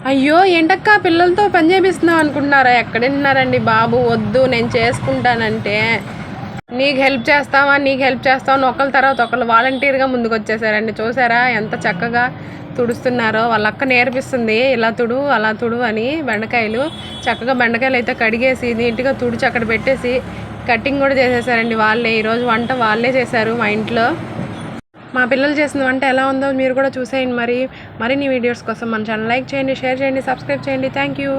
అయ్యో ఏంటక్క పిల్లలతో పని చేపిస్తున్నావు అనుకుంటున్నారా? ఎక్కడున్నారండి బాబు, వద్దు నేను చేసుకుంటానంటే. నీకు హెల్ప్ చేస్తావా నీకు హెల్ప్ చేస్తామని ఒకళ్ళ తర్వాత ఒకళ్ళు వాలంటీర్గా ముందుకు వచ్చేసారండి. చూసారా ఎంత చక్కగా తుడుస్తున్నారో? వాళ్ళ అక్క నేర్పిస్తుంది, ఇలా తుడు అలా తుడు అని. బెండకాయలు చక్కగా బెండకాయలు అయితే కడిగేసి నీట్గా తుడిచి అక్కడ పెట్టేసి కటింగ్ కూడా చేసేసారండి వాళ్ళే. ఈరోజు వంట వాళ్ళే చేశారు మా ఇంట్లో. మా పిల్లలు చేసిన వంట ఎలా ఉందో మీరు కూడా చూసేయండి. మరిన్ని వీడియోస్ కోసం మన ఛానల్ లైక్ చేయండి, షేర్ చేయండి, సబ్స్క్రైబ్ చేయండి. Thank you.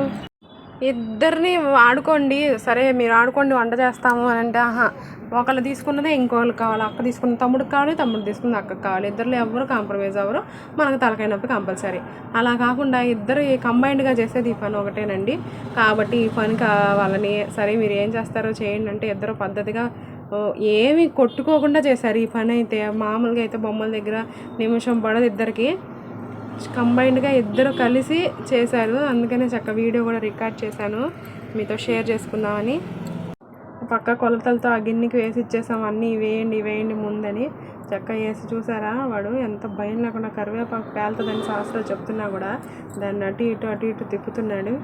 ఇద్దరిని ఆడుకోండి, సరే మీరు ఆడుకోండి వంట చేస్తాము అని అంటే ఒకళ్ళు తీసుకున్నదే ఇంకోళ్ళు కావాలి. అక్క తీసుకున్న తమ్ముడికి కావాలి, తమ్ముడు తీసుకున్న అక్కకి కావాలి. ఇద్దరు ఎవరు కాంప్రమైజ్ అవ్వరు, మనకు తలకాయ నొప్పి కంపల్సరీ. అలా కాకుండా ఇద్దరు కంబైన్డ్గా చేసేది ఈ పని ఒకటేనండి. కాబట్టి ఈ పని కావాలని సరే మీరు ఏం చేస్తారో చేయండి అంటే ఇద్దరు పద్ధతిగా ఏమి కొట్టుకోకుండా చేశారు ఈ పని అయితే. మామూలుగా అయితే బొమ్మల దగ్గర నిమిషం పడదు, ఇద్దరికి కంబైన్డ్గా ఇద్దరు కలిసి చేశారు. అందుకనే చక్క వీడియో కూడా రికార్డ్ చేశాను మీతో షేర్ చేసుకుందామని. పక్క కొలతలతో ఆ గిన్నెకి వేసి ఇచ్చేసాం, అన్నీ వేయండి ముందని. చక్క వేసి చూసారా వాడు ఎంత భయం లేకుండా కరివేపాకు పేలుతుందని శాస్త్రాలు చెప్తున్నా కూడా దాన్ని అటు ఇటు తిప్పుతున్నాడు.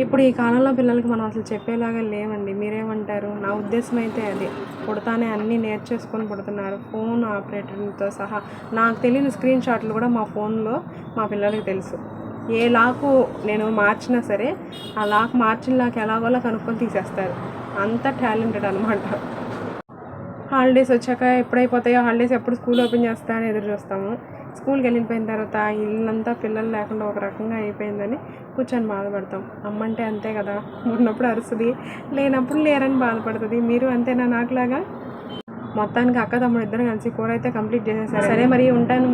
ఇప్పుడు ఈ కాలంలో పిల్లలకి మనం అసలు చెప్పేలాగా లేవండి. మీరేమంటారు? నా ఉద్దేశం అయితే అది. పుడతానే అన్నీ నేర్చేసుకొని పుడుతున్నారు, ఫోన్ ఆపరేటర్తో సహా. నాకు తెలియని స్క్రీన్ షాట్లు కూడా మా ఫోన్లో మా పిల్లలకి తెలుసు. ఏ లాకు నేను మార్చినా సరే ఆ మార్చిన లాక్ ఎలాగోలా కనుక్కొని తీసేస్తారు. అంత టాలెంటెడ్ అనమాట. హాలిడేస్ వచ్చాక ఎప్పుడైపోతాయో, హాలిడేస్ ఎప్పుడు స్కూల్ ఓపెన్ చేస్తా అని ఎదురు చూస్తాము. స్కూల్కి వెళ్ళిపోయిన తర్వాత ఇల్లంతా పిల్లలు లేకుండా ఒక రకంగా అయిపోయిందని కూర్చొని బాధపడతాం. అమ్మంటే అంతే కదా, ఉన్నప్పుడు అరుస్తుంది, లేనప్పుడు లేరని బాధపడుతుంది. మీరు అంతేనా నాకులాగా? మొత్తానికి అక్క తమ్ముడు ఇద్దరు కలిసి కూర అయితే కంప్లీట్ చేసేసారు. సరే మరి ఉంటాను.